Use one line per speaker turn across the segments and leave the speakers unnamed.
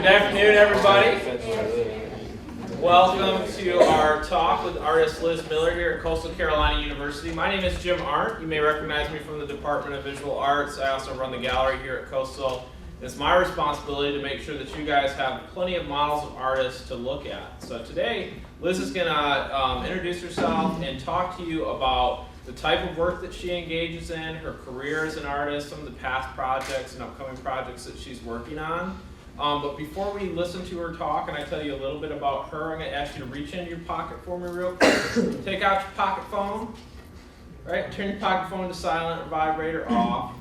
Good afternoon, everybody. Welcome to our talk with artist Liz Miller here at Coastal Carolina University. My name is Jim Arndt. You may recognize me from the Department of Visual Arts. I also run the gallery here at Coastal. It's my responsibility to make sure that you guys have plenty of models of artists to look at. So today, Liz is going to introduce herself and talk to you about the type of work that she engages in, her career as an artist, some of the past projects and upcoming projects that she's working on. But before we listen to her talk and I tell you a little bit about her, I'm going to ask you to reach into your pocket for me real quick. Take out your pocket phone, right? Turn your pocket phone to silent or vibrate or off.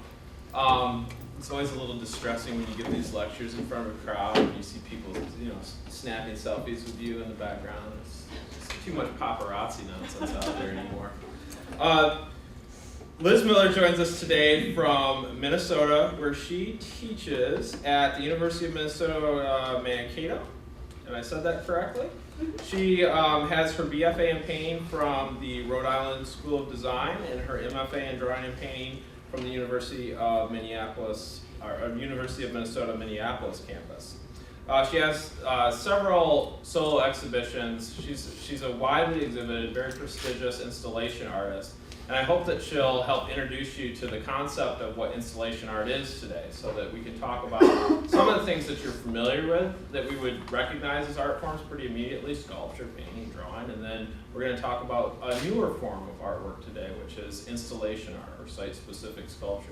It's always a little distressing when you give these lectures in front of a crowd and you see people, snapping selfies with you in the background. It's too much paparazzi nonsense out there anymore. Liz Miller joins us today from Minnesota, where she teaches at the University of Minnesota Mankato. And I said that correctly? She has her BFA in painting from the Rhode Island School of Design and her MFA in drawing and painting from the University of Minneapolis, or University of Minnesota Minneapolis campus. She has several solo exhibitions. She's a widely exhibited, very prestigious installation artist. And I hope that she'll help introduce you to the concept of what installation art is today so that we can talk about some of the things that you're familiar with that we would recognize as art forms pretty immediately, sculpture, painting, drawing, and then we're going to talk about a newer form of artwork today, which is installation art or site-specific sculpture.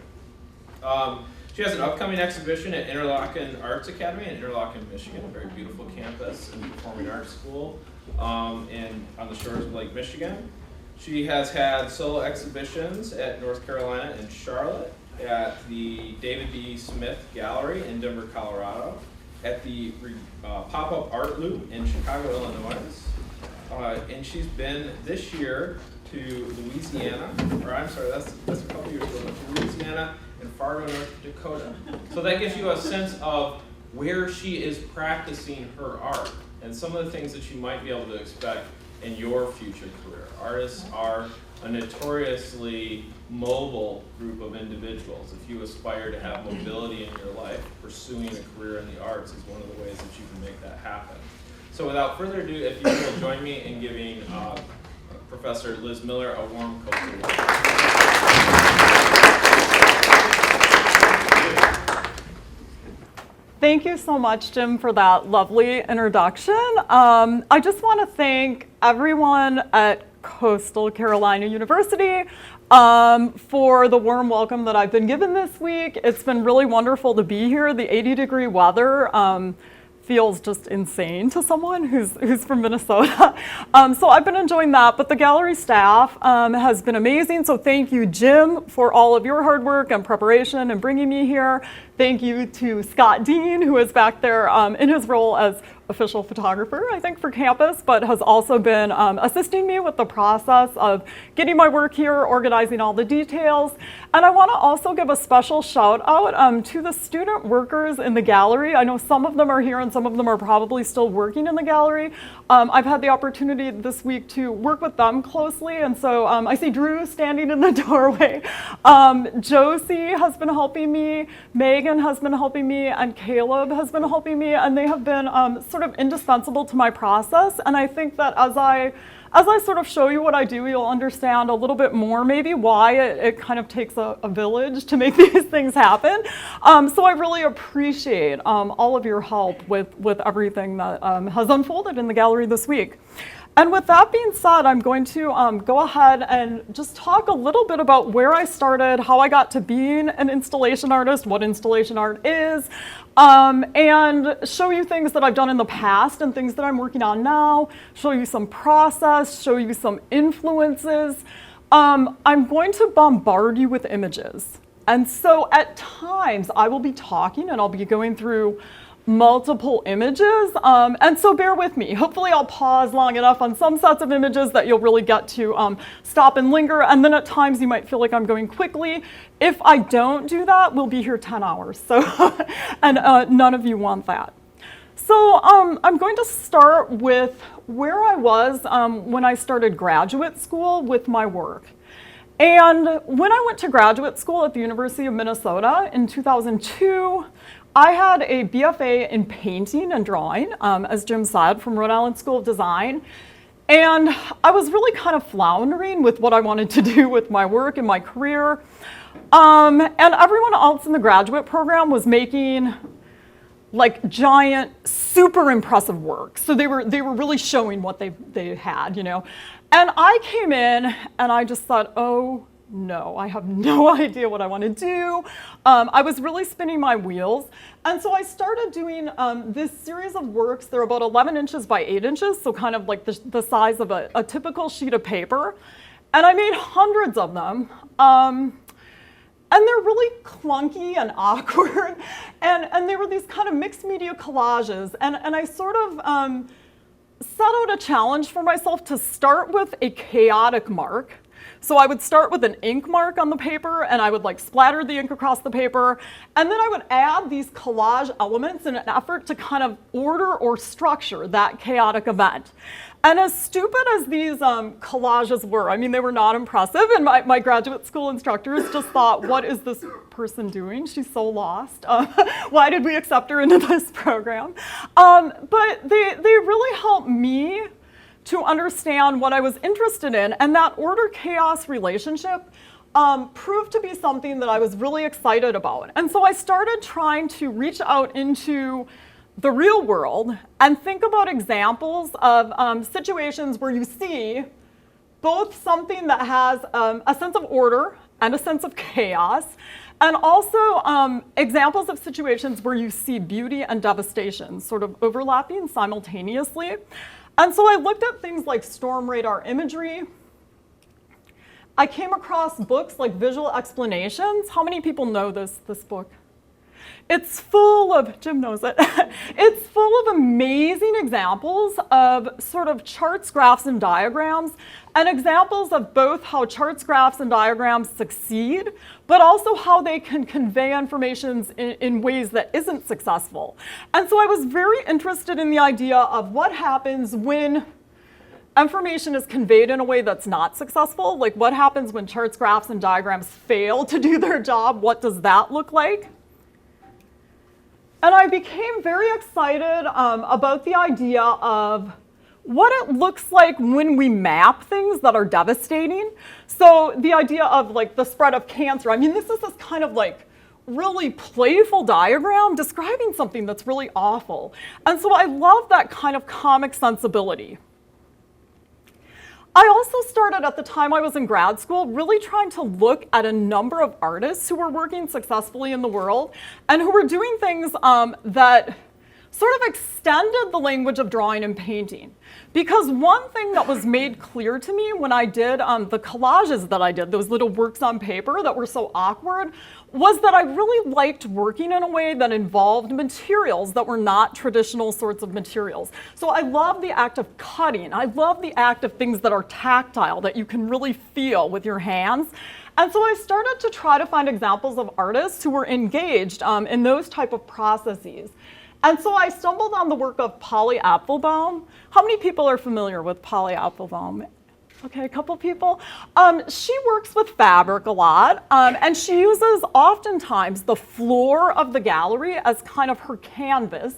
She has an upcoming exhibition at Interlochen Arts Academy in Interlochen, Michigan, a very beautiful campus and performing arts school and on the shores of Lake Michigan. She has had solo exhibitions at North Carolina and Charlotte, at the David B. Smith Gallery in Denver, Colorado, at the Pop-Up Art Loop in Chicago, Illinois. And she's been this year to Louisiana, or I'm sorry, that's a couple years ago, to Louisiana and Fargo, North Dakota. So that gives you a sense of where she is practicing her art and some of the things that you might be able to expect in your future career. Artists are a notoriously mobile group of individuals. If you aspire to have mobility in your life, pursuing a career in the arts is one of the ways that you can make that happen. So without further ado, if you will join me in giving Professor Liz Miller a warm coastal welcome.
Thank you so much, Jim, for that lovely introduction. I just want to thank everyone at Coastal Carolina University for the warm welcome that I've been given this week. It's been really wonderful to be here. The 80-degree weather feels just insane to someone who's from Minnesota. So I've been enjoying that, but the gallery staff has been amazing. So thank you, Jim, for all of your hard work and preparation and bringing me here. Thank you to Scott Dean, who is back there in his role as official photographer, I think, for campus, but has also been assisting me with the process of getting my work here, organizing all the details. And I want to also give a special shout out to the student workers in the gallery. I know some of them are here and some of them are probably still working in the gallery. I've had the opportunity this week to work with them closely, and so I see Drew standing in the doorway. Josie has been helping me, Megan has been helping me, and Caleb has been helping me, and they have been sort of indispensable to my process. And I think that as I sort of show you what I do, you'll understand a little bit more maybe why it kind of takes a village to make these things happen. So I really appreciate all of your help with everything that has unfolded in the gallery this week. And with that being said, I'm going to go ahead and just talk a little bit about where I started, how I got to being an installation artist, what installation art is, and show you things that I've done in the past and things that I'm working on now, show you some process, show you some influences. I'm going to bombard you with images. And so at times I will be talking and I'll be going through multiple images, and so bear with me. Hopefully I'll pause long enough on some sets of images that you'll really get to stop and linger, and then at times you might feel like I'm going quickly. If I don't do that, we'll be here 10 hours, so and none of you want that. So I'm going to start with where I was when I started graduate school with my work. And when I went to graduate school at the University of Minnesota in 2002, I had a BFA in painting and drawing, as Jim said, from Rhode Island School of Design. And I was really kind of floundering with what I wanted to do with my work and my career. And everyone else in the graduate program was making like giant, super impressive work. So they were really showing what they had, you know. And I came in and I just thought, oh no, I have no idea what I want to do. I was really spinning my wheels. And so I started doing this series of works. They're about 11 inches by 8 inches, so kind of like the size of a typical sheet of paper. And I made hundreds of them. And they're really clunky and awkward. And they were these kind of mixed media collages. And I sort of set out a challenge for myself to start with a chaotic mark. So I would start with an ink mark on the paper, and I would like splatter the ink across the paper, and then I would add these collage elements in an effort to kind of order or structure that chaotic event. And as stupid as these collages were, I mean, they were not impressive, and my graduate school instructors just thought, what is this person doing? She's so lost. Why did we accept her into this program? But they really helped me to understand what I was interested in, and that order-chaos relationship proved to be something that I was really excited about. And so I started trying to reach out into the real world and think about examples of situations where you see both something that has a sense of order and a sense of chaos, and also examples of situations where you see beauty and devastation sort of overlapping simultaneously. And so I looked at things like storm radar imagery. I came across books like Visual Explanations. How many people know this book? It's full of, Jim knows it, it's full of amazing examples of sort of charts, graphs, and diagrams, and examples of both how charts, graphs, and diagrams succeed, but also how they can convey information in ways that isn't successful. And so I was very interested in the idea of what happens when information is conveyed in a way that's not successful. Like what happens when charts, graphs, and diagrams fail to do their job? What does that look like? And I became very excited about the idea of what it looks like when we map things that are devastating. So the idea of like the spread of cancer, I mean, this is this kind of like really playful diagram describing something that's really awful. And so I love that kind of comic sensibility. I also started at the time I was in grad school really trying to look at a number of artists who were working successfully in the world and who were doing things that sort of extended the language of drawing and painting. Because one thing that was made clear to me when I did the collages that I did, those little works on paper that were so awkward, was that I really liked working in a way that involved materials that were not traditional sorts of materials. So I love the act of cutting. I love the act of things that are tactile, that you can really feel with your hands. And so I started to try to find examples of artists who were engaged in those type of processes. And so I stumbled on the work of Polly Apfelbaum. How many people are familiar with Polly Apfelbaum? Okay, a couple people. She works with fabric a lot, and she uses oftentimes the floor of the gallery as kind of her canvas.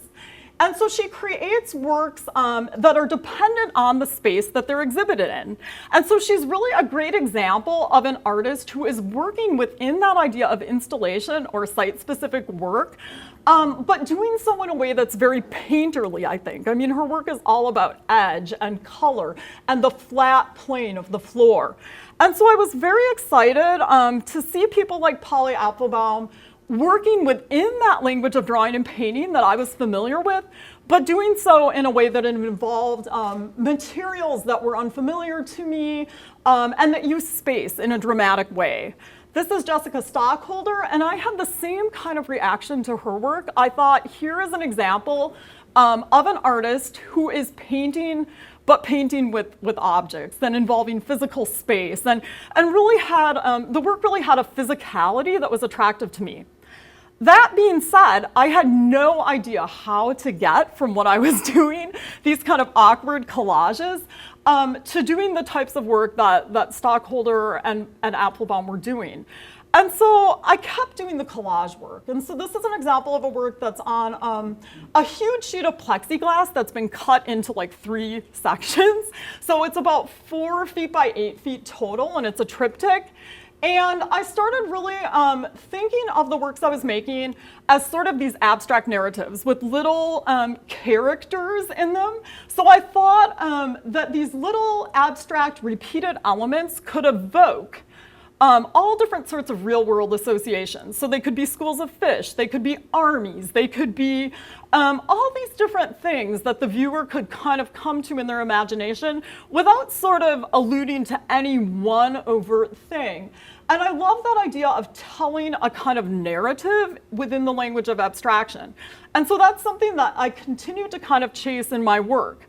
And so she creates works that are dependent on the space that they're exhibited in. And so she's really a great example of an artist who is working within that idea of installation or site-specific work, but doing so in a way that's very painterly, I think. I mean, her work is all about edge and color and the flat plane of the floor. And so I was very excited to see people like Polly Apfelbaum working within that language of drawing and painting that I was familiar with, but doing so in a way that involved materials that were unfamiliar to me and that used space in a dramatic way. This is Jessica Stockholder, and I had the same kind of reaction to her work. I thought, here is an example of an artist who is painting, but painting with objects and involving physical space, and really had, the work really had a physicality that was attractive to me. That being said, I had no idea how to get from what I was doing, these kind of awkward collages, to doing the types of work that Stockholder and Apfelbaum were doing. And so I kept doing the collage work. And so this is an example of a work that's on a huge sheet of plexiglass that's been cut into like 3 sections. So it's about 4 feet by 8 feet total, and it's a triptych. And I started really thinking of the works I was making as sort of these abstract narratives with little characters in them. So I thought that these little abstract repeated elements could evoke all different sorts of real world associations. So they could be schools of fish, they could be armies, they could be all these different things that the viewer could kind of come to in their imagination without sort of alluding to any one overt thing. And I love that idea of telling a kind of narrative within the language of abstraction. And so that's something that I continue to kind of chase in my work.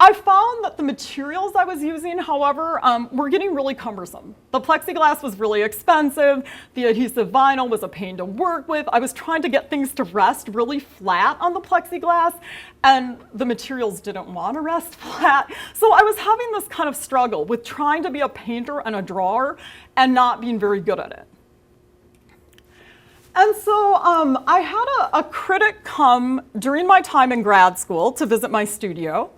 I found that the materials I was using, however, were getting really cumbersome. The plexiglass was really expensive. The adhesive vinyl was a pain to work with. I was trying to get things to rest really flat on the plexiglass, and the materials didn't want to rest flat. So I was having this kind of struggle with trying to be a painter and a drawer and not being very good at it. And so I had a critic come during my time in grad school to visit my studio.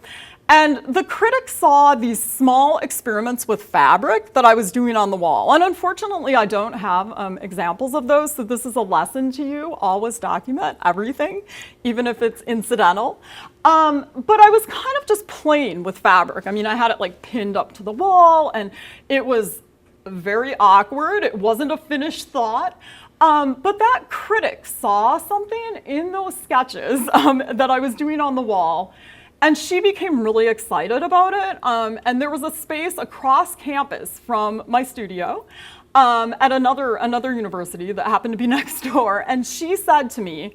And the critic saw these small experiments with fabric that I was doing on the wall. And unfortunately, I don't have examples of those. So this is a lesson to you. Always document everything, even if it's incidental. But I was kind of just playing with fabric. I mean, I had it like pinned up to the wall, and it was very awkward. It wasn't a finished thought. But that critic saw something in those sketches that I was doing on the wall. And she became really excited about it. And there was a space across campus from my studio at another university that happened to be next door. And she said to me,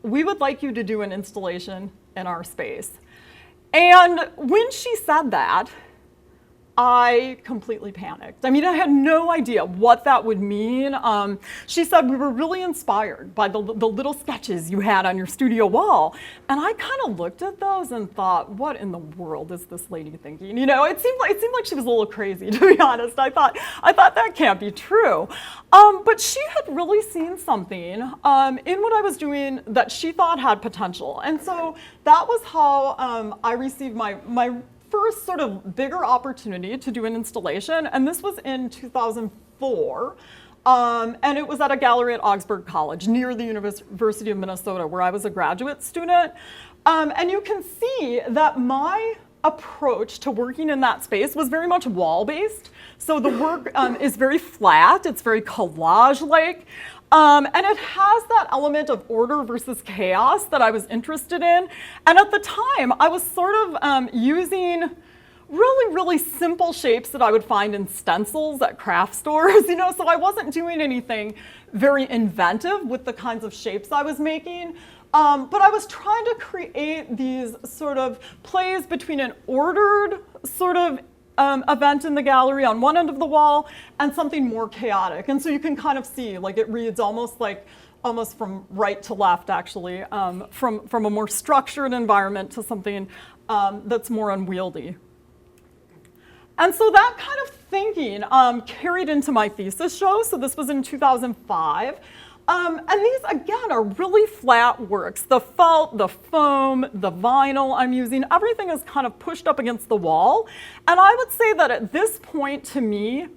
"We would like you to do an installation in our space." And when she said that, I completely panicked. I mean, I had no idea what that would mean. She said, "We were really inspired by the little sketches you had on your studio wall." And I kind of looked at those and thought, what in the world is this lady thinking? You know, it seemed like she was a little crazy, to be honest. I thought that can't be true. But she had really seen something in what I was doing that she thought had potential. And so that was how I received my first sort of bigger opportunity to do an installation, and this was in 2004, and it was at a gallery at Augsburg College near the University of Minnesota, where I was a graduate student. And you can see that my approach to working in that space was very much wall-based. So the work is very flat, it's very collage-like. And it has that element of order versus chaos that I was interested in. And at the time, I was sort of using really, really simple shapes that I would find in stencils at craft stores, you know, so I wasn't doing anything very inventive with the kinds of shapes I was making. But I was trying to create these sort of plays between an ordered sort of event in the gallery on one end of the wall and something more chaotic. And so you can kind of see, like, it reads almost from right to left, actually, from a more structured environment to something that's more unwieldy. And so that kind of thinking carried into my thesis show. So this was in 2005. And these, again, are really flat works. The felt, the foam, the vinyl I'm using, everything is kind of pushed up against the wall. And I would say that at this point, to me,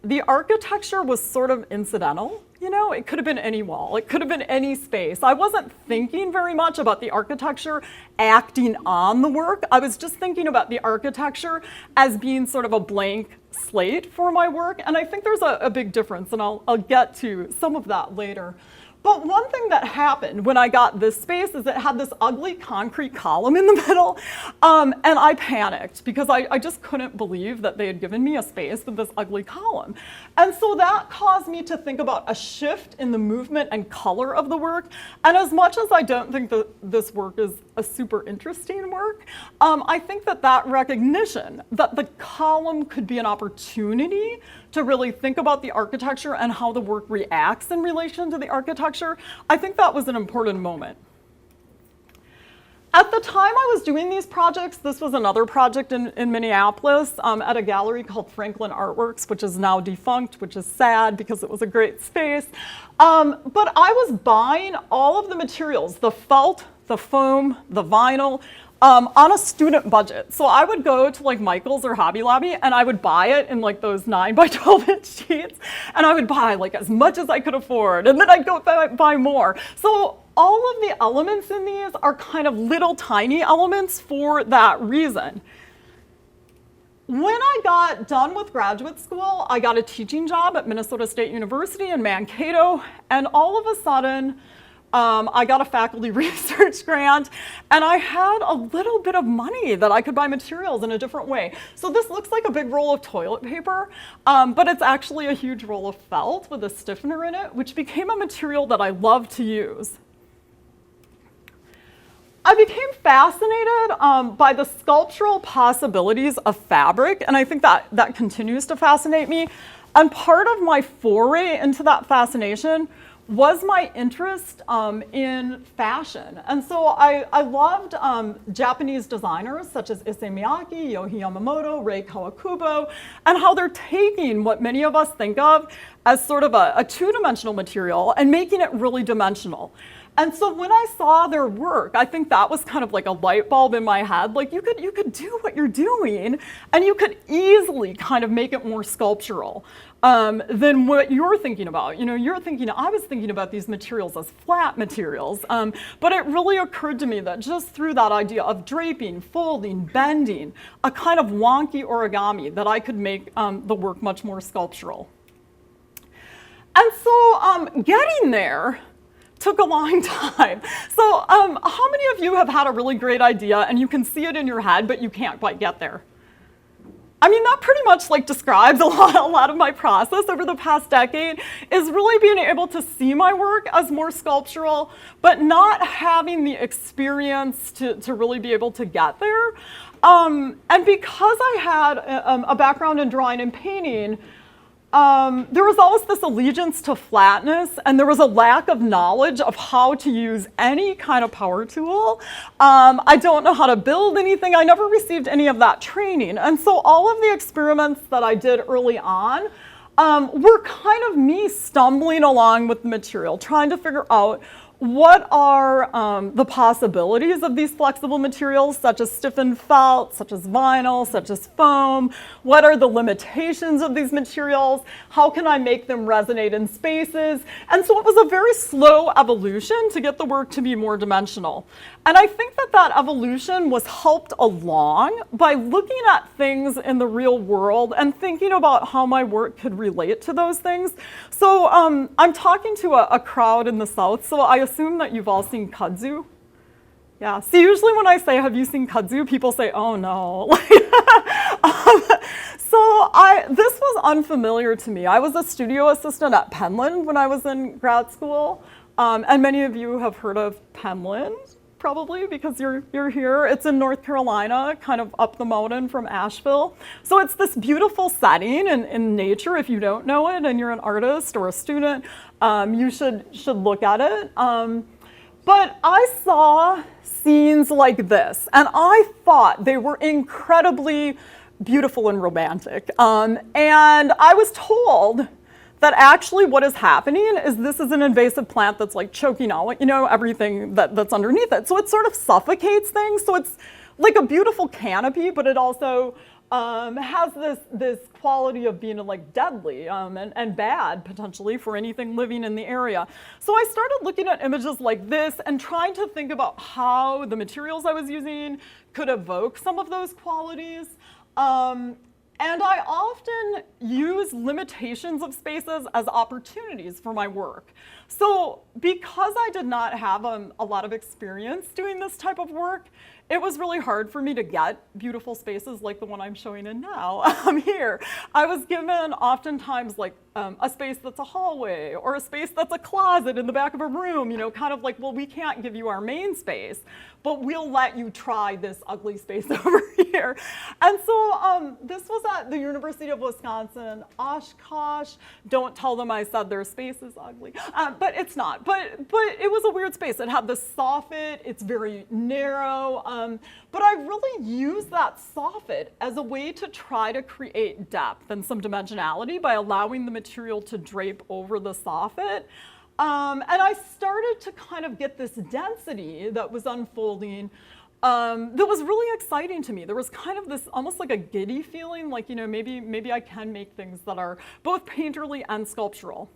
the architecture was sort of incidental. You know, it could have been any wall. It could have been any space. I wasn't thinking very much about the architecture acting on the work. I was just thinking about the architecture as being sort of a blank slate for my work. And I think there's a big difference, and I'll get to some of that later. But one thing that happened when I got this space is it had this ugly concrete column in the middle, and I panicked because I just couldn't believe that they had given me a space with this ugly column. And so that caused me to think about a shift in the movement and color of the work. And as much as I don't think that this work is a super interesting work, I think that recognition that the column could be an opportunity to really think about the architecture and how the work reacts in relation to the architecture, I think that was an important moment. At the time I was doing these projects, this was another project in Minneapolis at a gallery called Franklin Artworks, which is now defunct, which is sad because it was a great space. But I was buying all of the materials, the felt, the foam, the vinyl, on a student budget. So I would go to like Michael's or Hobby Lobby and I would buy it in like those 9 by 12 inch sheets, and I would buy like as much as I could afford, and then I'd go buy more. So all of the elements in these are kind of little tiny elements for that reason. When I got done with graduate school, I got a teaching job at Minnesota State University in Mankato, and all of a sudden, I got a faculty research grant, and I had a little bit of money that I could buy materials in a different way. So this looks like a big roll of toilet paper, but it's actually a huge roll of felt with a stiffener in it, which became a material that I love to use. I became fascinated by the sculptural possibilities of fabric, and I think that continues to fascinate me. And part of my foray into that fascination was my interest in fashion. And so I loved Japanese designers such as Issey Miyake, Yohei Yamamoto, Rei Kawakubo, and how they're taking what many of us think of as sort of a two-dimensional material and making it really dimensional. And so when I saw their work, I think that was kind of like a light bulb in my head. Like you could do what you're doing, and you could easily kind of make it more sculptural than what you're thinking about. You know, I was thinking about these materials as flat materials, but it really occurred to me that just through that idea of draping, folding, bending, a kind of wonky origami, that I could make the work much more sculptural. And so getting there took a long time. So how many of you have had a really great idea and you can see it in your head, but you can't quite get there? I mean, that pretty much like describes a lot of my process over the past decade, is really being able to see my work as more sculptural, but not having the experience to really be able to get there. And because I had a background in drawing and painting, there was always this allegiance to flatness, and there was a lack of knowledge of how to use any kind of power tool. I don't know how to build anything. I never received any of that training. And so all of the experiments that I did early on were kind of me stumbling along with the material, trying to figure out what are the possibilities of these flexible materials, such as stiffened felt, such as vinyl, such as foam? What are the limitations of these materials? How can I make them resonate in spaces? And so it was a very slow evolution to get the work to be more dimensional. And I think that evolution was helped along by looking at things in the real world and thinking about how my work could relate to those things. So I'm talking to a crowd in the South, so I assume that you've all seen kudzu. Yeah, see, usually when I say, have you seen kudzu, people say, oh no. This was unfamiliar to me. I was a studio assistant at Penland when I was in grad school, and many of you have heard of Penland, probably because you're here. It's in North Carolina, kind of up the mountain from Asheville. So it's this beautiful setting in nature. If you don't know it and you're an artist or a student, you should look at it. But I saw scenes like this, and I thought they were incredibly beautiful and romantic. And I was told that actually what is happening is this is an invasive plant that's like choking out, everything that's underneath it. So it sort of suffocates things. So it's like a beautiful canopy, but it also has this quality of being like deadly and bad potentially for anything living in the area. So I started looking at images like this and trying to think about how the materials I was using could evoke some of those qualities. And I often use limitations of spaces as opportunities for my work. So because I did not have a lot of experience doing this type of work, it was really hard for me to get beautiful spaces like the one I'm showing in now here. I was given oftentimes like a space that's a hallway or a space that's a closet in the back of a room, kind of like, well, we can't give you our main space, but we'll let you try this ugly space over here. And so this was at the University of Wisconsin, Oshkosh. Don't tell them I said their space is ugly, but it's not. But it was a weird space. It had the soffit. It's very narrow. But I really used that soffit as a way to try to create depth and some dimensionality by allowing the material to drape over the soffit. And I started to kind of get this density that was unfolding that was really exciting to me. There was kind of this almost like a giddy feeling, like, maybe I can make things that are both painterly and sculptural.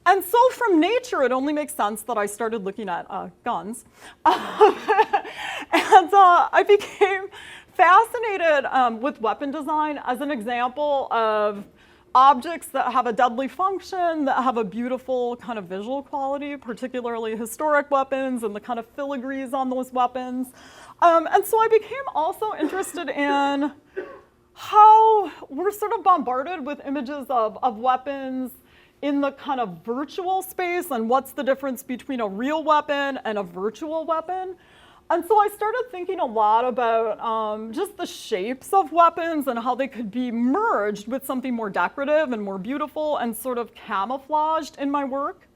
And so from nature, it only makes sense that I started looking at guns. And I became fascinated with weapon design as an example of objects that have a deadly function, that have a beautiful kind of visual quality, particularly historic weapons and the kind of filigrees on those weapons. And so I became also interested in how we're sort of bombarded with images of weapons in the kind of virtual space, and what's the difference between a real weapon and a virtual weapon. And so I started thinking a lot about just the shapes of weapons and how they could be merged with something more decorative and more beautiful and sort of camouflaged in my work.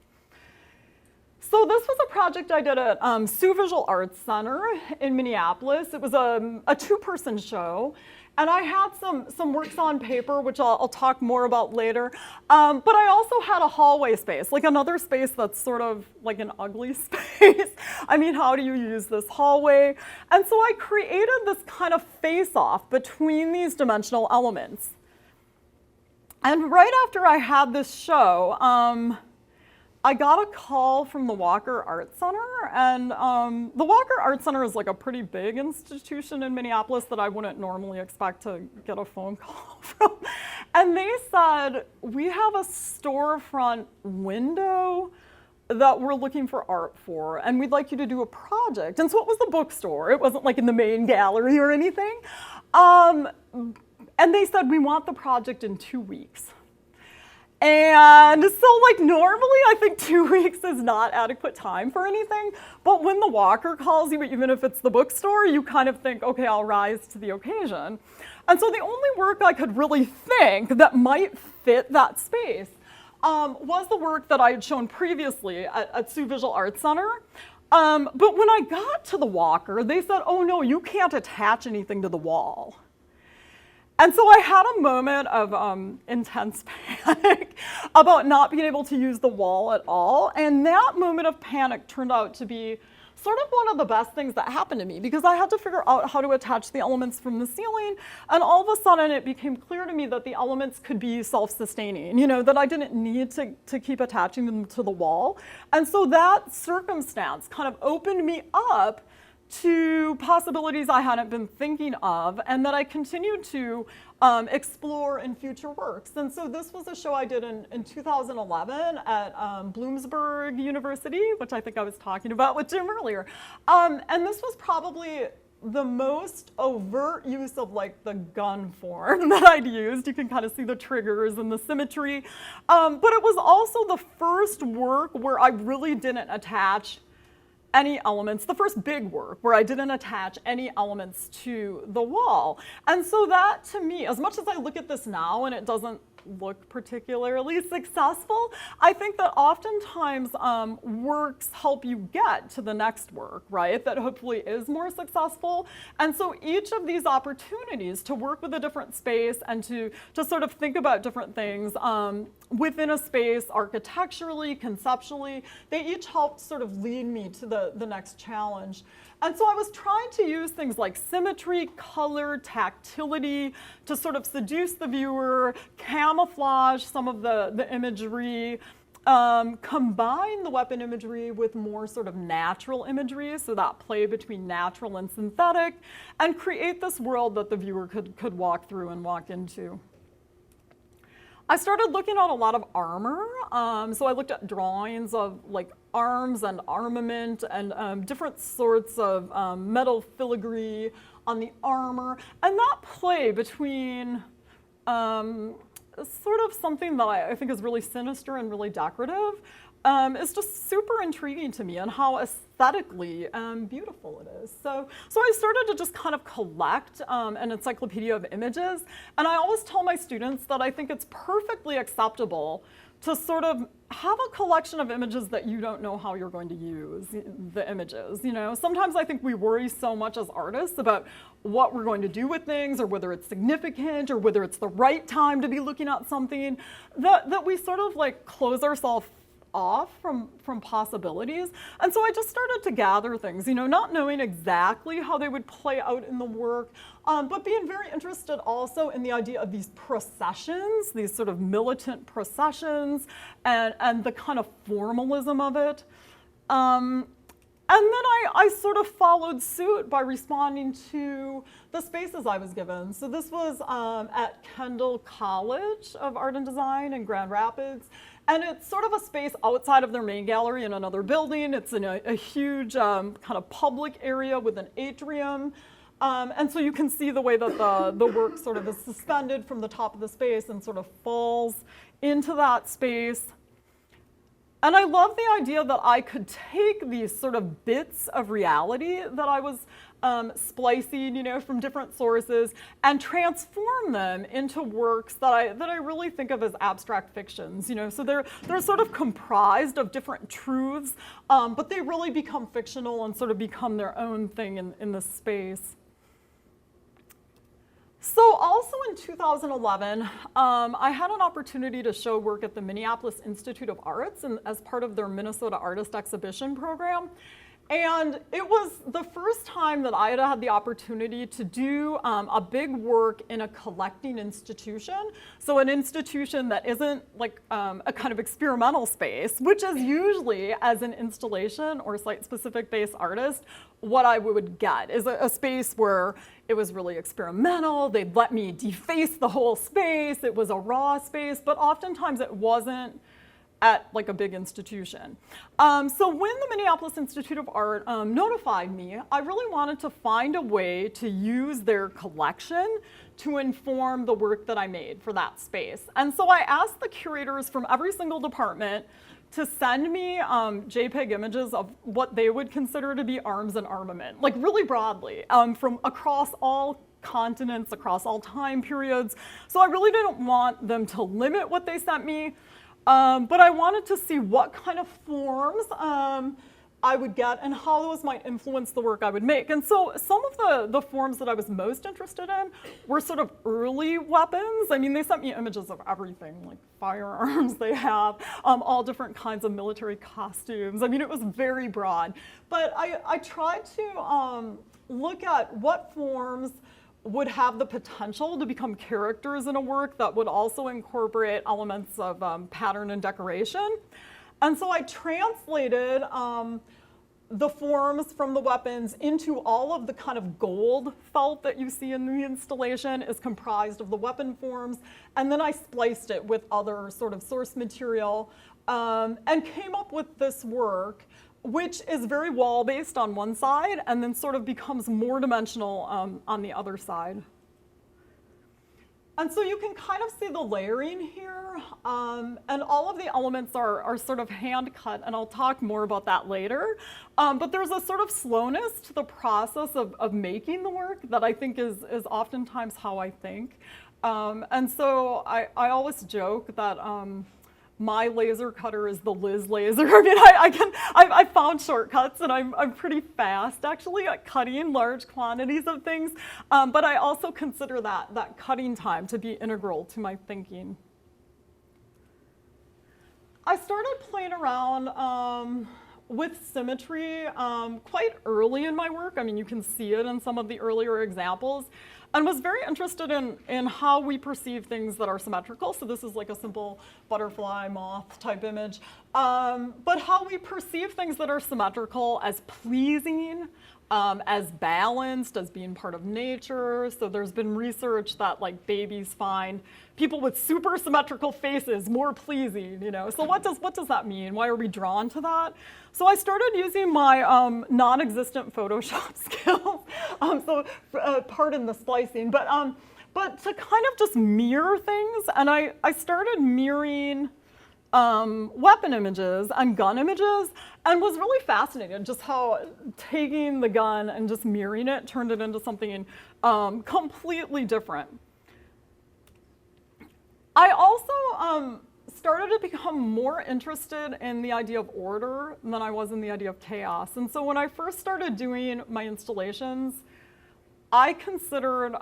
So this was a project I did at Sioux Visual Arts Center in Minneapolis. It was a two-person show. And I had some works on paper, which I'll talk more about later. But I also had a hallway space, like another space that's sort of like an ugly space. I mean, how do you use this hallway? And so I created this kind of face-off between these dimensional elements. And right after I had this show, I got a call from the Walker Art Center, and the Walker Art Center is like a pretty big institution in Minneapolis that I wouldn't normally expect to get a phone call from. And they said, we have a storefront window that we're looking for art for, and we'd like you to do a project. And so it was the bookstore. It wasn't like in the main gallery or anything. And they said, we want the project in 2 weeks. And so like normally I think 2 weeks is not adequate time for anything, but when the Walker calls you, even if it's the bookstore, you kind of think, okay, I'll rise to the occasion. And so the only work I could really think that might fit that space was the work that I had shown previously at Sioux Visual Arts Center. But when I got to the Walker, they said, oh no, you can't attach anything to the wall. And so I had a moment of intense panic about not being able to use the wall at all. And that moment of panic turned out to be sort of one of the best things that happened to me, because I had to figure out how to attach the elements from the ceiling. And all of a sudden it became clear to me that the elements could be self-sustaining, that I didn't need to keep attaching them to the wall. And so that circumstance kind of opened me up to possibilities I hadn't been thinking of, and that I continued to explore in future works. And so this was a show I did in 2011 at Bloomsburg University, which I think I was talking about with Jim earlier. And this was probably the most overt use of like the gun form that I'd used. You can kind of see the triggers and the symmetry. But it was also the first work where I really didn't attach any elements, the first big work where I didn't attach any elements to the wall. And so that, to me, as much as I look at this now and it doesn't look particularly successful, I think that oftentimes works help you get to the next work, right? That hopefully is more successful. And so each of these opportunities to work with a different space and to sort of think about different things within a space architecturally, conceptually, they each helped sort of lead me to the next challenge. And so I was trying to use things like symmetry, color, tactility to sort of seduce the viewer, camouflage some of the imagery, combine the weapon imagery with more sort of natural imagery, so that play between natural and synthetic, and create this world that the viewer could walk through and walk into. I started looking at a lot of armor, so I looked at drawings of like arms and armament and different sorts of metal filigree on the armor. And that play between sort of something that I think is really sinister and really decorative is just super intriguing to me, and how aesthetically beautiful it is. So I started to just kind of collect an encyclopedia of images, and I always tell my students that I think it's perfectly acceptable to sort of have a collection of images that you don't know how you're going to use the images. You know, sometimes I think we worry so much as artists about what we're going to do with things, or whether it's significant, or whether it's the right time to be looking at something, that we sort of like close ourselves off from possibilities. And so I just started to gather things, you know, not knowing exactly how they would play out in the work, but being very interested also in the idea of these processions, these sort of militant processions, and the kind of formalism of it. And then I sort of followed suit by responding to the spaces I was given. So this was at Kendall College of Art and Design in Grand Rapids. And it's sort of a space outside of their main gallery in another building. It's in a huge kind of public area with an atrium. And so you can see the way that the work sort of is suspended from the top of the space and sort of falls into that space. And I love the idea that I could take these sort of bits of reality that I was splicing, you know, from different sources, and transform them into works that I really think of as abstract fictions. You know, so they're sort of comprised of different truths, but they really become fictional and sort of become their own thing in this space. So also in 2011, I had an opportunity to show work at the Minneapolis Institute of Arts as part of their Minnesota Artist Exhibition program. And it was the first time that I had had the opportunity to do a big work in a collecting institution. So an institution that isn't like a kind of experimental space, which is usually, as an installation or site-specific based artist, what I would get is a space where it was really experimental. They'd let me deface the whole space. It was a raw space, but oftentimes it wasn't at like a big institution. So when the Minneapolis Institute of Art notified me, I really wanted to find a way to use their collection to inform the work that I made for that space. And so I asked the curators from every single department to send me JPEG images of what they would consider to be arms and armament, like really broadly, from across all continents, across all time periods. So I really didn't want them to limit what they sent me, but I wanted to see what kind of forms I would get and how those might influence the work I would make. And so some of the forms that I was most interested in were sort of early weapons. I mean, they sent me images of everything, like firearms they have, all different kinds of military costumes. I mean, it was very broad. But I tried to look at what forms would have the potential to become characters in a work that would also incorporate elements of pattern and decoration. And so I translated the forms from the weapons into all of the kind of gold felt that you see in the installation is comprised of the weapon forms. And then I spliced it with other sort of source material and came up with this work, which is very wall-based on one side and then sort of becomes more dimensional on the other side. And so you can kind of see the layering here, and all of the elements are sort of hand cut, and I'll talk more about that later. But there's a sort of slowness to the process of making the work that I think is oftentimes how I think. And so I always joke that my laser cutter is the Liz laser. I mean, I found shortcuts, and I'm pretty fast actually at cutting large quantities of things. But I also consider that cutting time to be integral to my thinking. I started playing around with symmetry quite early in my work. I mean, you can see it in some of the earlier examples, and was very interested in how we perceive things that are symmetrical. So this is like a simple butterfly moth type image. But how we perceive things that are symmetrical as pleasing, as balanced, as being part of nature. So there's been research that like babies find people with super symmetrical faces more pleasing, you know. So what does that mean? Why are we drawn to that? So I started using my non-existent Photoshop skills. Pardon the splicing, but to kind of just mirror things, and I started mirroring weapon images and gun images, and was really fascinated just how taking the gun and just mirroring it turned it into something completely different. I also started to become more interested in the idea of order than I was in the idea of chaos. And so when I first started doing my installations, I considered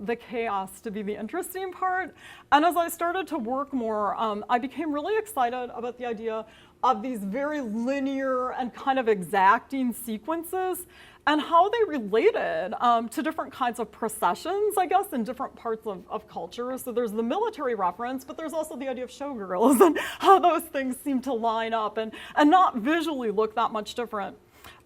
the chaos to be the interesting part. And as I started to work more, I became really excited about the idea of these very linear and kind of exacting sequences and how they related to different kinds of processions, I guess, in different parts of culture. So there's the military reference, but there's also the idea of showgirls and how those things seem to line up and not visually look that much different.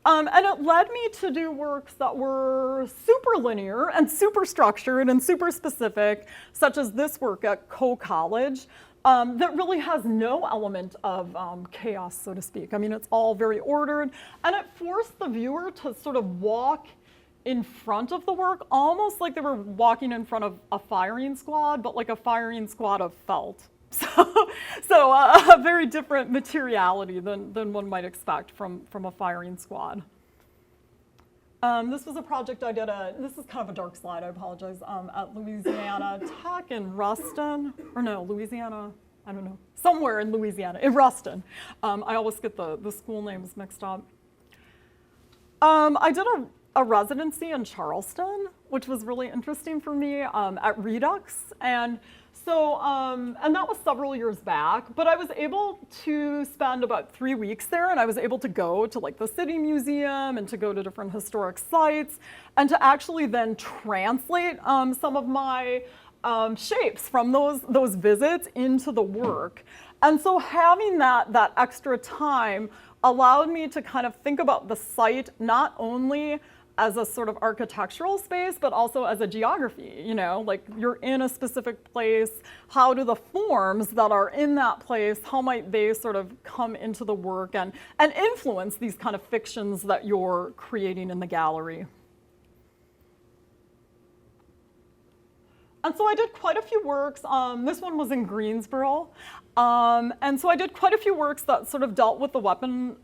And it led me to do works that were super linear and super structured and super specific, such as this work at Coe College, that really has no element of chaos, so to speak. I mean, it's all very ordered, and it forced the viewer to sort of walk in front of the work, almost like they were walking in front of a firing squad, but like a firing squad of felt. So a very different materiality than one might expect from a firing squad. This was a project I did this is kind of a dark slide, I apologize, at Louisiana Tech in Ruston, or no, Louisiana, I don't know, somewhere in Louisiana, in Ruston. I always get the school names mixed up. I did a residency in Charleston, which was really interesting for me, at Redux, and so, and that was several years back, but I was able to spend about 3 weeks there, and I was able to go to like the City Museum and to go to different historic sites and to actually then translate some of my shapes from those visits into the work. And so having that extra time allowed me to kind of think about the site not only as a sort of architectural space, but also as a geography, you know, like you're in a specific place, how do the forms that are in that place, how might they sort of come into the work and influence these kind of fictions that you're creating in the gallery. And so I did quite a few works. This one was in Greensboro. And so I did quite a few works that sort of dealt with the weapon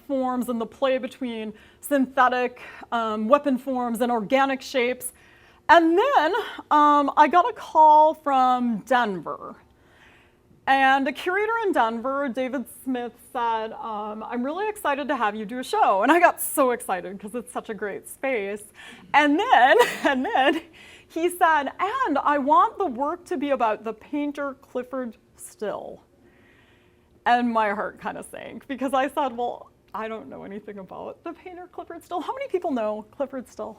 forms and the play between synthetic weapon forms and organic shapes. And then I got a call from Denver. And a curator in Denver, David Smith, said, I'm really excited to have you do a show. And I got so excited because it's such a great space. And then he said, and I want the work to be about the painter Clyfford Still. And my heart kind of sank because I said, well, I don't know anything about the painter Clyfford Still. How many people know Clyfford Still?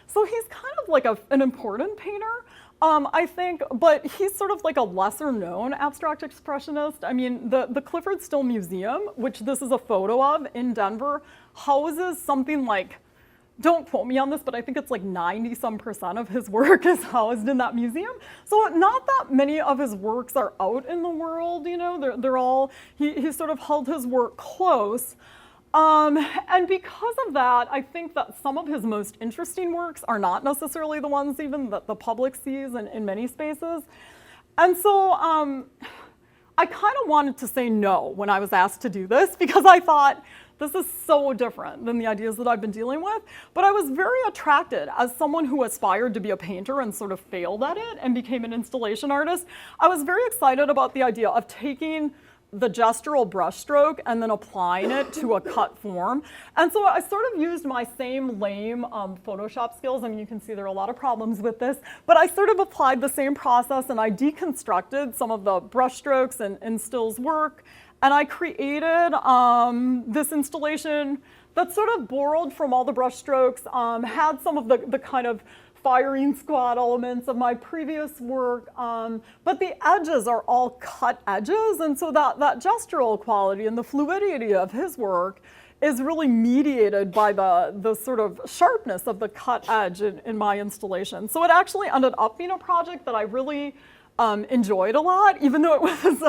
So he's kind of like an important painter, I think, but he's sort of like a lesser known abstract expressionist. I mean, the Clyfford Still Museum, which this is a photo of in Denver, houses something like, don't quote me on this, but I think it's like 90% of his work is housed in that museum. So not that many of his works are out in the world, you know, they're all, he sort of held his work close. And because of that, I think that some of his most interesting works are not necessarily the ones even that the public sees in many spaces. And so I kind of wanted to say no when I was asked to do this because I thought, this is so different than the ideas that I've been dealing with, but I was very attracted as someone who aspired to be a painter and sort of failed at it and became an installation artist. I was very excited about the idea of taking the gestural brushstroke and then applying it to a cut form. And so I sort of used my same lame Photoshop skills. I mean, you can see there are a lot of problems with this, but I sort of applied the same process and I deconstructed some of the brushstrokes in Still's work. And I created this installation that sort of borrowed from all the brushstrokes, had some of the kind of firing squad elements of my previous work, but the edges are all cut edges, and so that gestural quality and the fluidity of his work is really mediated by the sort of sharpness of the cut edge in my installation. So it actually ended up being a project that I really enjoyed a lot, even though it was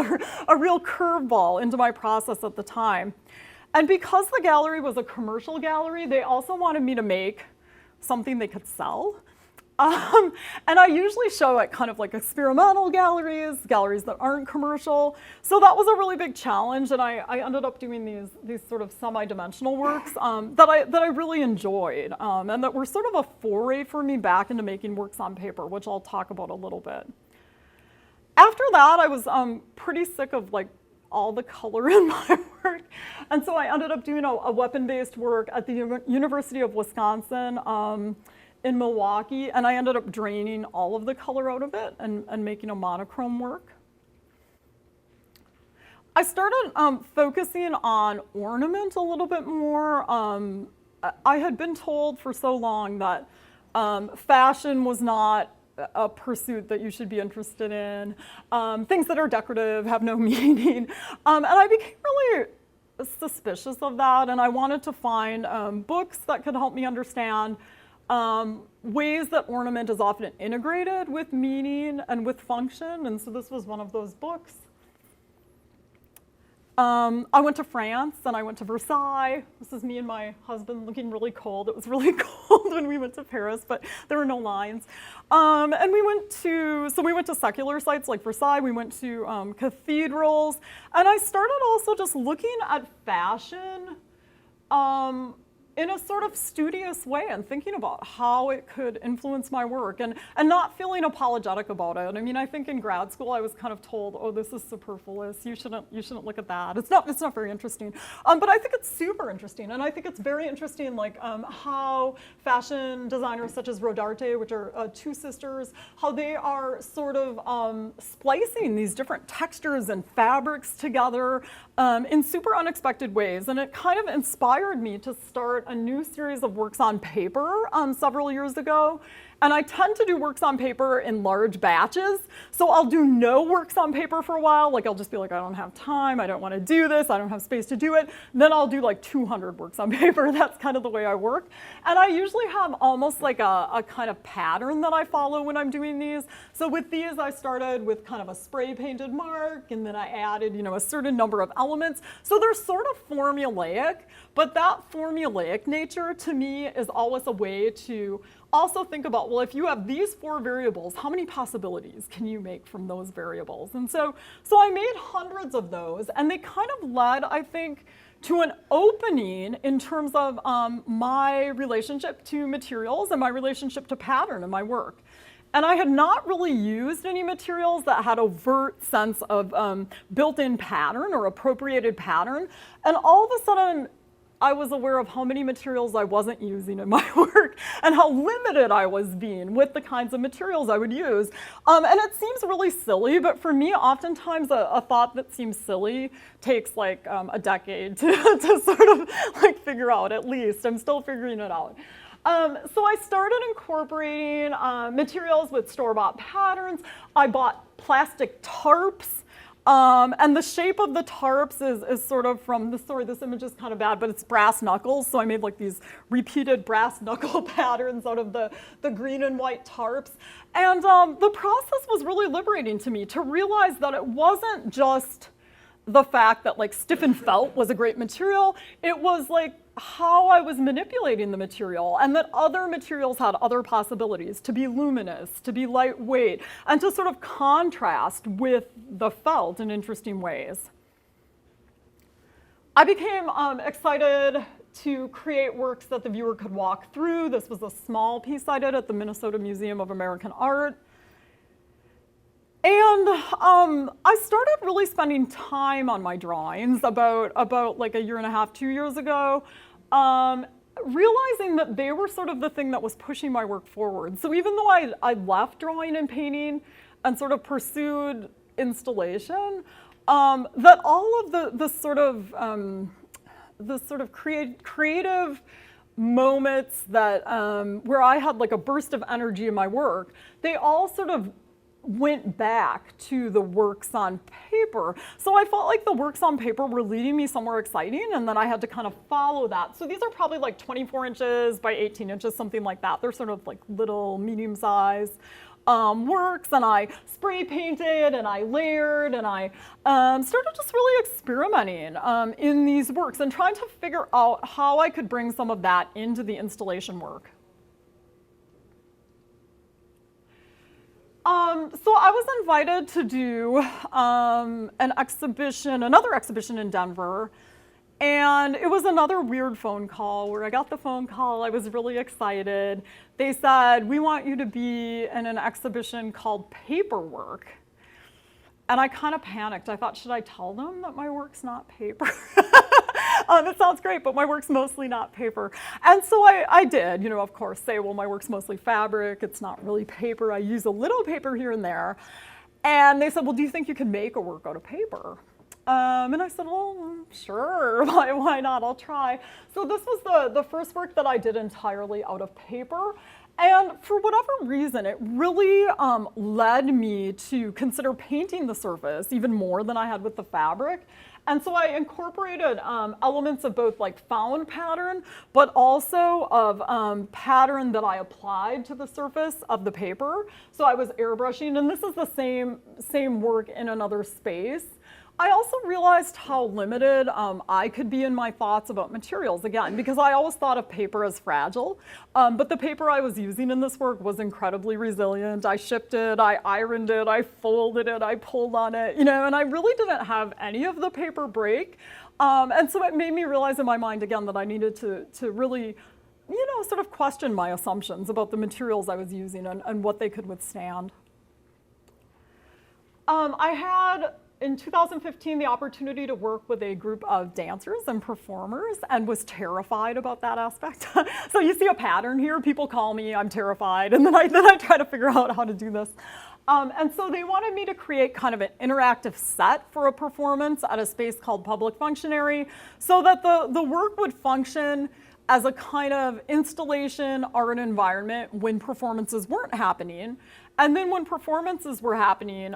a real curveball into my process at the time. And because the gallery was a commercial gallery, they also wanted me to make something they could sell. And I usually show at kind of like experimental galleries that aren't commercial. So that was a really big challenge, and I ended up doing these sort of semi-dimensional works that I really enjoyed, and that were sort of a foray for me back into making works on paper, which I'll talk about a little bit. After that, I was pretty sick of like all the color in my work, and so I ended up doing a weapon-based work at the University of Wisconsin in Milwaukee, and I ended up draining all of the color out of it and making a monochrome work. I started focusing on ornament a little bit more. I had been told for so long that fashion was not a pursuit that you should be interested in. Things that are decorative have no meaning. And I became really suspicious of that, and I wanted to find books that could help me understand ways that ornament is often integrated with meaning and with function, and so this was one of those books. I went to France and I went to Versailles. This is me and my husband looking really cold. It was really cold when we went to Paris, but there were no lines. And we went to secular sites like Versailles. We went to cathedrals, and I started also just looking at fashion in a sort of studious way and thinking about how it could influence my work and not feeling apologetic about it. I mean, I think in grad school I was kind of told, oh, this is superfluous. You shouldn't look at that. It's not very interesting. But I think it's super interesting, and I think it's very interesting, like how fashion designers such as Rodarte, which are two sisters, how they are sort of splicing these different textures and fabrics together in super unexpected ways. And it kind of inspired me to start a new series of works on paper several years ago. And I tend to do works on paper in large batches. So I'll do no works on paper for a while. Like I'll just be like, I don't have time. I don't want to do this. I don't have space to do it. Then I'll do like 200 works on paper. That's kind of the way I work. And I usually have almost like a kind of pattern that I follow when I'm doing these. So with these, I started with kind of a spray painted mark, and then I added, a certain number of elements. So they're sort of formulaic, but that formulaic nature to me is always a way to also think about, well, if you have these 4 variables, how many possibilities can you make from those variables? And so I made hundreds of those, and they kind of led, I think, to an opening in terms of my relationship to materials and my relationship to pattern in my work. And I had not really used any materials that had overt sense of built-in pattern or appropriated pattern. And all of a sudden, I was aware of how many materials I wasn't using in my work and how limited I was being with the kinds of materials I would use. And it seems really silly, but for me, oftentimes a thought that seems silly takes like a decade to sort of like figure out, at least. I'm still figuring it out. So I started incorporating materials with store-bought patterns. I bought plastic tarps. And the shape of the tarps is sort of from this image is kind of bad, but it's brass knuckles. So I made like these repeated brass knuckle patterns out of the green and white tarps. And the process was really liberating to me to realize that it wasn't just the fact that like stiffened felt was a great material. It was like how I was manipulating the material, and that other materials had other possibilities to be luminous, to be lightweight, and to sort of contrast with the felt in interesting ways. I became excited to create works that the viewer could walk through. This was a small piece I did at the Minnesota Museum of American Art. And I started really spending time on my drawings about like a year and a half, 2 years ago, realizing that they were sort of the thing that was pushing my work forward. So even though I left drawing and painting and sort of pursued installation, that all of the sort of creative moments that where I had like a burst of energy in my work, they all sort of went back to the works on paper. So I felt like the works on paper were leading me somewhere exciting, and then I had to kind of follow that. So these are probably like 24 inches by 18 inches, something like that. They're sort of like little medium-sized works, and I spray painted and I layered, and I started just really experimenting in these works and trying to figure out how I could bring some of that into the installation work. So I was invited to do another exhibition in Denver, and it was another weird phone call where I got the phone call. I was really excited. They said, "We want you to be in an exhibition called Paperwork." And I kind of panicked. I thought, should I tell them that my work's not paper? It sounds great, but my work's mostly not paper. And so I did, of course, say, well, my work's mostly fabric. It's not really paper. I use a little paper here and there. And they said, well, do you think you can make a work out of paper? And I said, well, sure, why not? I'll try. So this was the first work that I did entirely out of paper. And for whatever reason, it really led me to consider painting the surface even more than I had with the fabric. And so I incorporated elements of both like found pattern, but also of pattern that I applied to the surface of the paper. So I was airbrushing, and this is the same work in another space. I also realized how limited I could be in my thoughts about materials, again, because I always thought of paper as fragile, but the paper I was using in this work was incredibly resilient. I shipped it, I ironed it, I folded it, I pulled on it, and I really didn't have any of the paper break. And so it made me realize in my mind, again, that I needed to really, sort of question my assumptions about the materials I was using and what they could withstand. I had, in 2015, the opportunity to work with a group of dancers and performers, and was terrified about that aspect. So you see a pattern here. People call me, I'm terrified, and then I try to figure out how to do this. And so they wanted me to create kind of an interactive set for a performance at a space called Public Functionary, so that the work would function as a kind of installation or an environment when performances weren't happening. And then when performances were happening,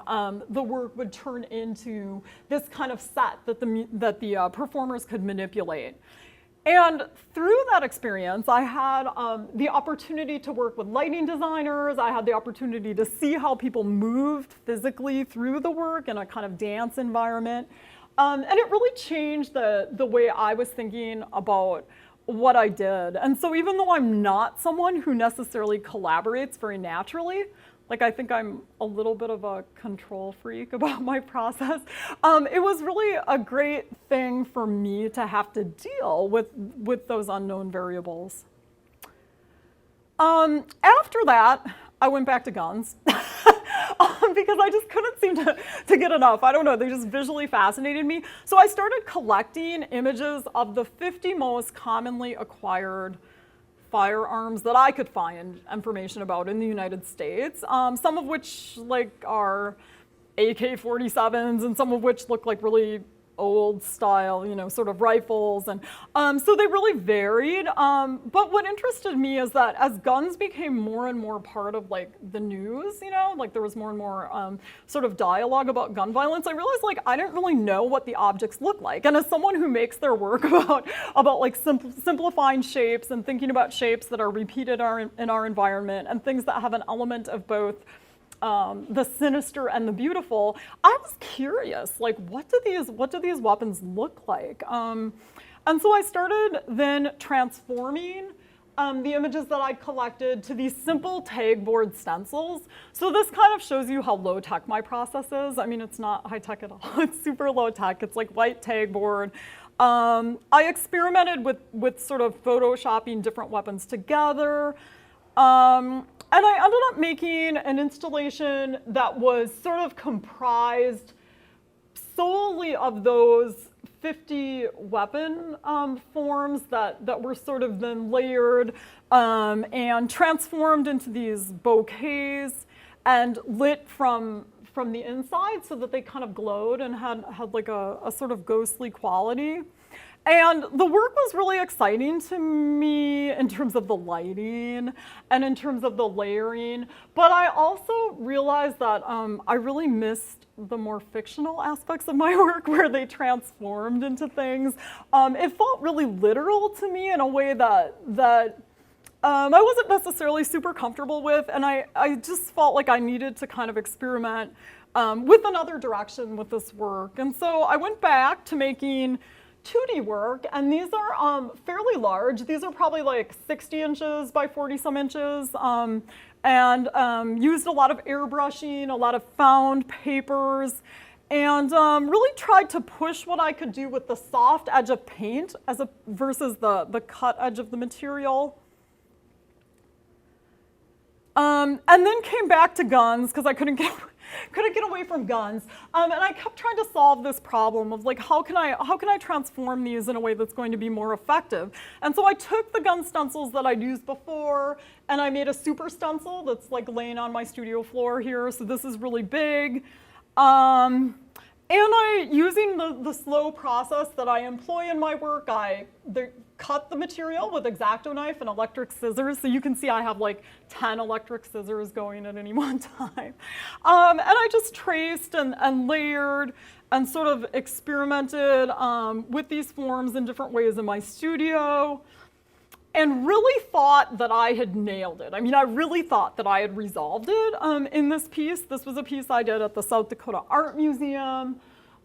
the work would turn into this kind of set that the performers could manipulate. And through that experience, I had the opportunity to work with lighting designers. I had the opportunity to see how people moved physically through the work in a kind of dance environment. And it really changed the way I was thinking about what I did. And so even though I'm not someone who necessarily collaborates very naturally, like I think I'm a little bit of a control freak about my process, it was really a great thing for me to have to deal with those unknown variables. After that, I went back to guns because I just couldn't seem to get enough. I don't know, they just visually fascinated me. So I started collecting images of the 50 most commonly acquired firearms that I could find information about in the United States, some of which are AK-47s, and some of which look like really old style, sort of rifles. And so they really varied. But what interested me is that as guns became more and more part of the news, there was more and more sort of dialogue about gun violence, I realized I didn't really know what the objects look like. And as someone who makes their work about simplifying shapes and thinking about shapes that are repeated in our environment and things that have an element of both the sinister and the beautiful, I was curious, what do these weapons look like? And so I started then transforming the images that I'd collected to these simple tag board stencils. So this kind of shows you how low tech my process is. I mean, it's not high tech at all. It's super low tech. It's like white tag board. I experimented with sort of photoshopping different weapons together. And I ended up making an installation that was sort of comprised solely of those 50 weapon forms that were sort of then layered and transformed into these bouquets and lit from from the inside so that they kind of glowed and had like a sort of ghostly quality. And the work was really exciting to me in terms of the lighting and in terms of the layering. But I also realized that I really missed the more fictional aspects of my work where they transformed into things. It felt really literal to me in a way that I wasn't necessarily super comfortable with. And I just felt like I needed to kind of experiment with another direction with this work. And so I went back to making 2D work, and these are fairly large. These are probably like 60 inches by 40 some inches, and used a lot of airbrushing, a lot of found papers, and really tried to push what I could do with the soft edge of paint versus the cut edge of the material. And then came back to guns because I couldn't get away from guns, and I kept trying to solve this problem of like how can I transform these in a way that's going to be more effective. And so I took the gun stencils that I'd used before and I made a super stencil that's like laying on my studio floor here. So this is really big. And using the slow process that I employ in my work, I cut the material with X-Acto knife and electric scissors. So you can see I have like 10 electric scissors going at any one time. And I just traced and layered and sort of experimented with these forms in different ways in my studio. And really thought that I had nailed it. I mean, I really thought that I had resolved it in this piece. This was a piece I did at the South Dakota Art Museum,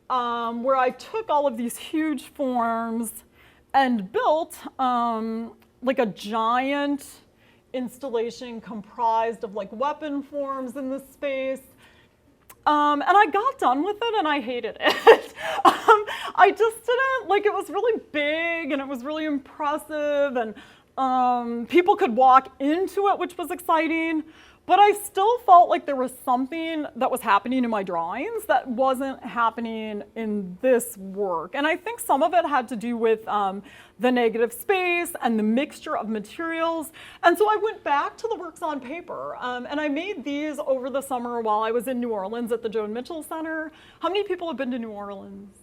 where I took all of these huge forms and built like a giant installation comprised of like weapon forms in this space. And I got done with it and I hated it. I just didn't, like, it was really big and it was really impressive, and people could walk into it, which was exciting, but I still felt like there was something that was happening in my drawings that wasn't happening in this work. And I think some of it had to do with the negative space and the mixture of materials. And so I went back to the works on paper, and I made these over the summer while I was in New Orleans at the Joan Mitchell Center. How many people have been to New Orleans?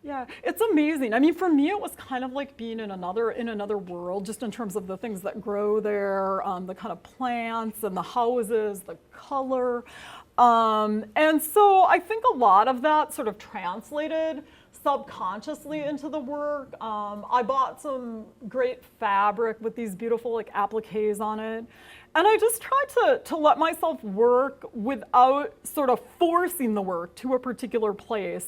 Yeah, it's amazing. I mean, for me, it was kind of like being in another world, just in terms of the things that grow there, the kind of plants and the houses, the color. And so I think a lot of that sort of translated subconsciously into the work. I bought some great fabric with these beautiful like appliques on it. And I just tried to let myself work without sort of forcing the work to a particular place.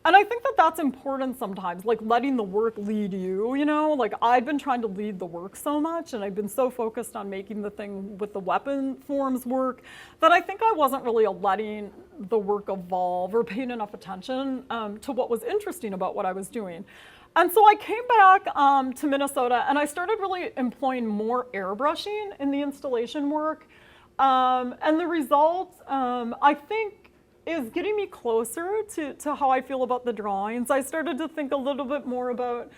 And I think that that's important sometimes, like letting the work lead you, you know? Like I'd been trying to lead the work so much, and I'd been so focused on making the thing with the weapon forms work that I think I wasn't really letting the work evolve or paying enough attention to what was interesting about what I was doing. And so I came back to Minnesota and I started really employing more airbrushing in the installation work. And the result, I think, is getting me closer to how I feel about the drawings. I started to think a little bit more about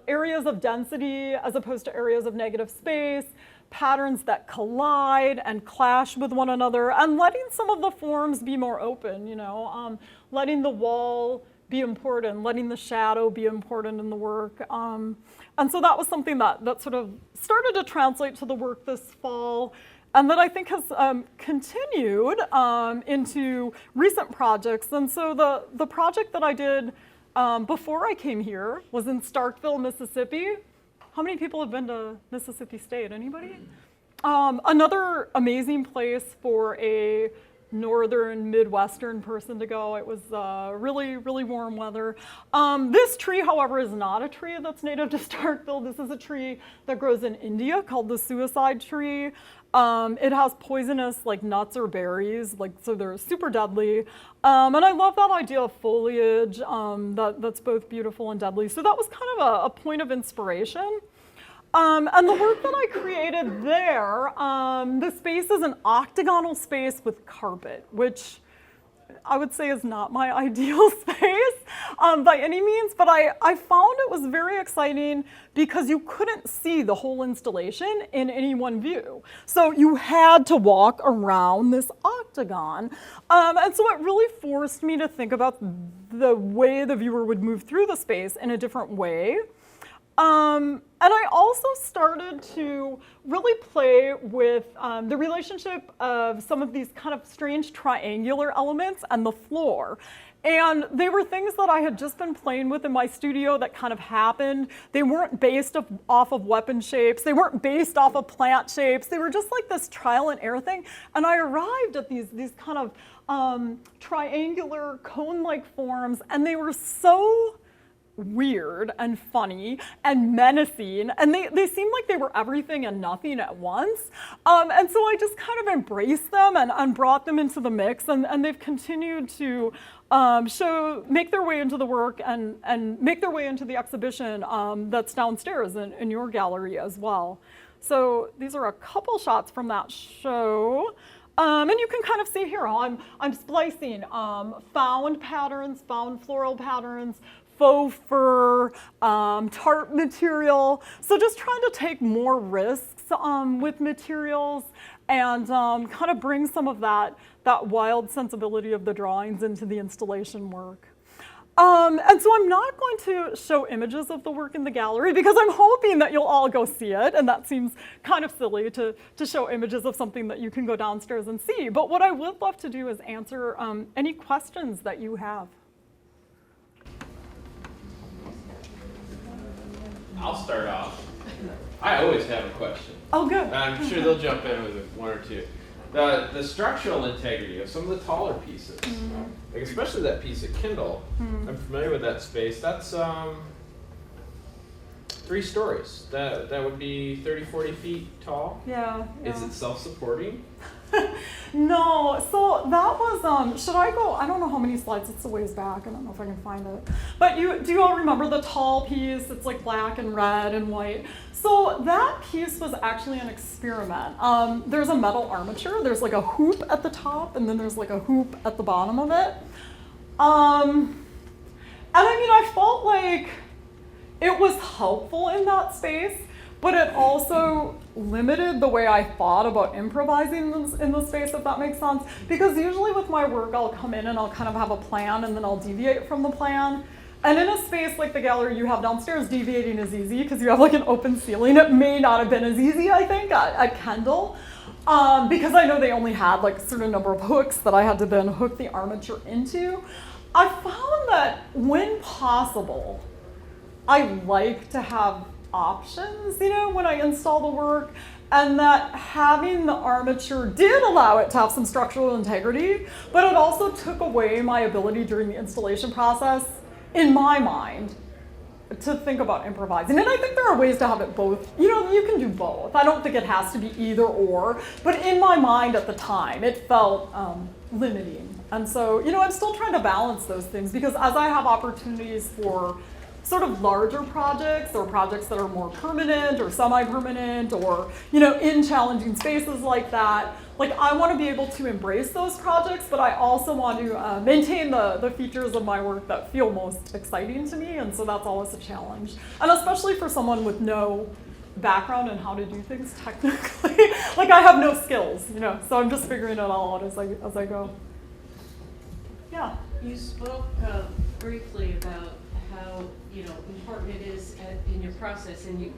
areas of density as opposed to areas of negative space, patterns that collide and clash with one another, and letting some of the forms be more open, you know, letting the wall be important, letting the shadow be important in the work. And so that was something that sort of started to translate to the work this fall, and that I think has continued into recent projects. And so the project that I did before I came here was in Starkville, Mississippi. How many people have been to Mississippi State? Anybody? Another amazing place for a northern Midwestern person to go. It was really, really warm weather. This tree, however, is not a tree that's native to Starkville. This is a tree that grows in India called the suicide tree. It has poisonous like nuts or berries, like so they're super deadly. And I love that idea of foliage that's both beautiful and deadly. So that was kind of a point of inspiration. And the work that I created there, the space is an octagonal space with carpet, which I would say is not my ideal space by any means, but I found it was very exciting because you couldn't see the whole installation in any one view. So you had to walk around this octagon. And so it really forced me to think about the way the viewer would move through the space in a different way. And I also started to really play with the relationship of some of these kind of strange triangular elements and the floor. And they were things that I had just been playing with in my studio that kind of happened. They weren't based off of weapon shapes. They weren't based off of plant shapes. They were just like this trial and error thing. And I arrived at these kind of triangular cone-like forms, and they were so weird and funny and menacing, and they seemed like they were everything and nothing at once. And so I just kind of embraced them and brought them into the mix, and they've continued to make their way into the work and make their way into the exhibition that's downstairs in your gallery as well. So these are a couple shots from that show. And you can kind of see here how I'm splicing found patterns, found floral patterns, faux fur, tarp material. So just trying to take more risks with materials and kind of bring some of that wild sensibility of the drawings into the installation work. And so I'm not going to show images of the work in the gallery because I'm hoping that you'll all go see it, and that seems kind of silly to show images of something that you can go downstairs and see. But what I would love to do is answer any questions that you have.
I'll start off. I always have a question.
Oh, good.
I'm sure they'll jump in with one or two. The structural integrity of some of the taller pieces, like especially that piece at Kindle. I'm familiar with that space. That's 3 stories. That would be 30, 40 feet tall.
Yeah.
Is it self-supporting?
No, so that was, should I go, I don't know how many slides, it's a ways back, I don't know if I can find it. But do you all remember the tall piece? It's like black and red and white. So that piece was actually an experiment. There's a metal armature, there's like a hoop at the top, and then there's like a hoop at the bottom of it. And I mean, I felt like it was helpful in that space, but it also limited the way I thought about improvising in the space, if that makes sense. Because usually with my work, I'll come in and I'll kind of have a plan, and then I'll deviate from the plan. And in a space like the gallery you have downstairs, deviating is easy because you have like an open ceiling. It may not have been as easy, I think, at Kendall, because I know they only had like a certain number of hooks that I had to then hook the armature into. I found that when possible, I like to have options, when I install the work, and that having the armature did allow it to have some structural integrity, but it also took away my ability during the installation process, in my mind, to think about improvising. And I think there are ways to have it both. You can do both. I don't think it has to be either or, but in my mind at the time, it felt limiting. And so, I'm still trying to balance those things, because as I have opportunities for sort of larger projects or projects that are more permanent or semi-permanent or, in challenging spaces like that, like I want to be able to embrace those projects, but I also want to maintain the features of my work that feel most exciting to me, and so that's always a challenge. And especially for someone with no background in how to do things technically, like I have no skills, so I'm just figuring it all out as I go. Yeah.
You spoke briefly about how important it is in your process, and you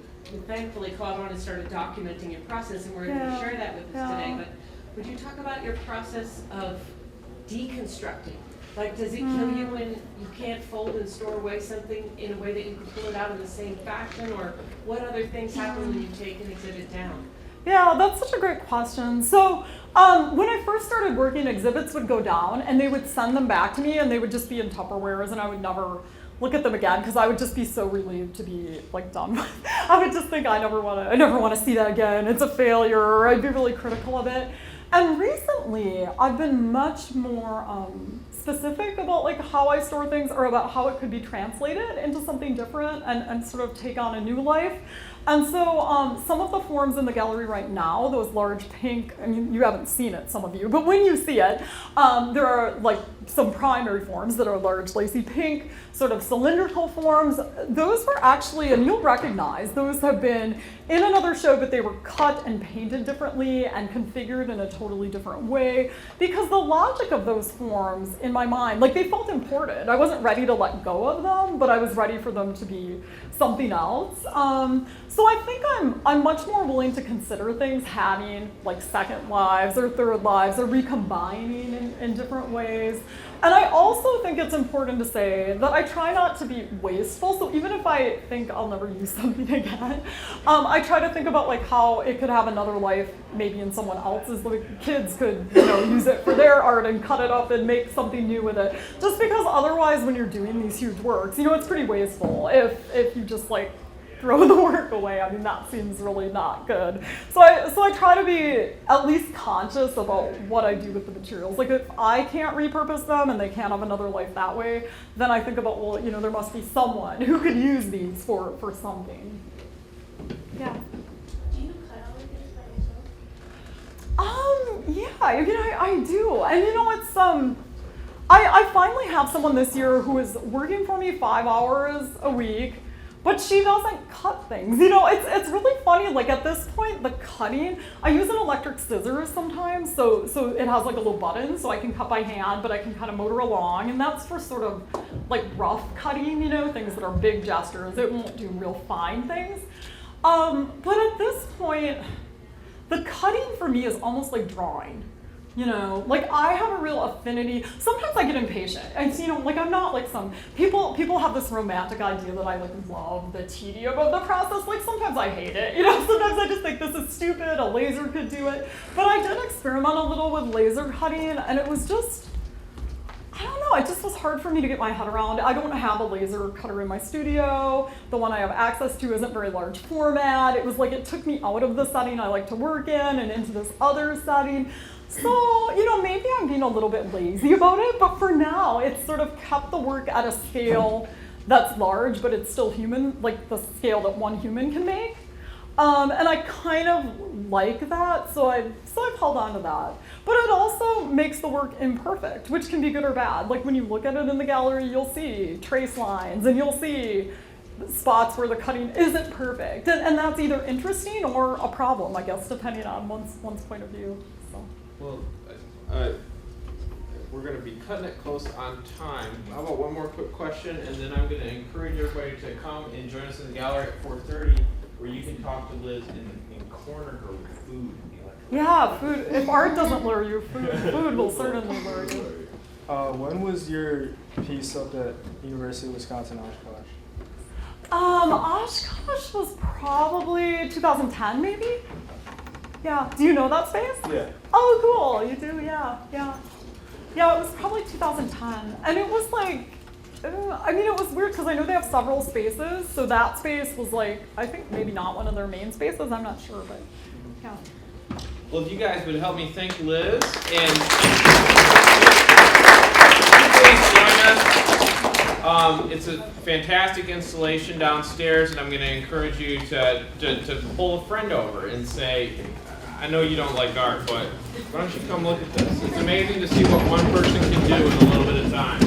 thankfully caught on and started documenting your process, and we're able to share that with us today. But would you talk about your process of deconstructing? Like, does it kill you when you can't fold and store away something in a way that you can pull it out in the same fashion, or what other things happen when you take an exhibit down?
Yeah, that's such a great question. So when I first started working, exhibits would go down and they would send them back to me, and they would just be in Tupperwares, and I would never look at them again because I would just be so relieved to be like done with. I would just think I never want to see that again. It's a failure, or I'd be really critical of it. And recently, I've been much more specific about like how I store things, or about how it could be translated into something different and sort of take on a new life. And so some of the forms in the gallery right now, those large pink, I mean, you haven't seen it, some of you, but when you see it, there are like some primary forms that are large, lacy pink, sort of cylindrical forms. Those were actually, and you'll recognize, those have been in another show, but they were cut and painted differently and configured in a totally different way, because the logic of those forms, in my mind, like they felt imported. I wasn't ready to let go of them, but I was ready for them to be something else. So I think I'm much more willing to consider things having like second lives or third lives or recombining in different ways. And I also think it's important to say that I try not to be wasteful. So even if I think I'll never use something again, I try to think about like how it could have another life, maybe in someone else's. Like kids could, use it for their art and cut it up and make something new with it. Just because otherwise, when you're doing these huge works, it's pretty wasteful if you just like throw the work away. I mean, that seems really not good. So I try to be at least conscious about what I do with the materials. Like if I can't repurpose them and they can't have another life that way, then I think about, well, there must be someone who could use these for something. Yeah.
Do you cut all of this by yourself?
Yeah, I do. And it's I finally have someone this year who is working for me 5 hours a week. But she doesn't cut things. It's really funny. Like at this point, the cutting, I use an electric scissors sometimes, so it has like a little button, so I can cut by hand, but I can kind of motor along, and that's for sort of like rough cutting, things that are big gestures. It won't do real fine things. But at this point, the cutting for me is almost like drawing. Like I have a real affinity. Sometimes I get impatient. And I'm not like some people have this romantic idea that I like love the tedium of the process. Like sometimes I hate it. Sometimes I just think this is stupid, a laser could do it. But I did experiment a little with laser cutting, and it was just, I don't know, it just was hard for me to get my head around. I don't have a laser cutter in my studio. The one I have access to isn't very large format. It was like it took me out of the setting I like to work in and into this other setting. So, maybe I'm being a little bit lazy about it, but for now, it's sort of kept the work at a scale that's large, but it's still human, like the scale that one human can make. And I kind of like that, so I've held on to that. But it also makes the work imperfect, which can be good or bad. Like when you look at it in the gallery, you'll see trace lines, and you'll see spots where the cutting isn't perfect. And that's either interesting or a problem, I guess, depending on one's point of view. So.
Well, we're going to be cutting it close on time. How about one more quick question, and then I'm going to encourage everybody to come and join us in the gallery at 4:30, where you can talk to Liz and corner her with food.
Yeah, food. If art doesn't lure you, food will certainly lure you.
When was your piece up at University of Wisconsin Oshkosh?
Oshkosh was probably 2010, maybe? Yeah. Do you know that space?
Yeah.
Oh, cool. You do? Yeah. Yeah, it was probably 2010. And it was like, it was weird because I know they have several spaces. So that space was like, I think maybe not one of their main spaces. I'm not sure, but yeah.
Well, if you guys would help me thank Liz and please join us. It's a fantastic installation downstairs, and I'm going to encourage you to pull a friend over and say, I know you don't like art, but why don't you come look at this? It's amazing to see what one person can do in a little bit of time.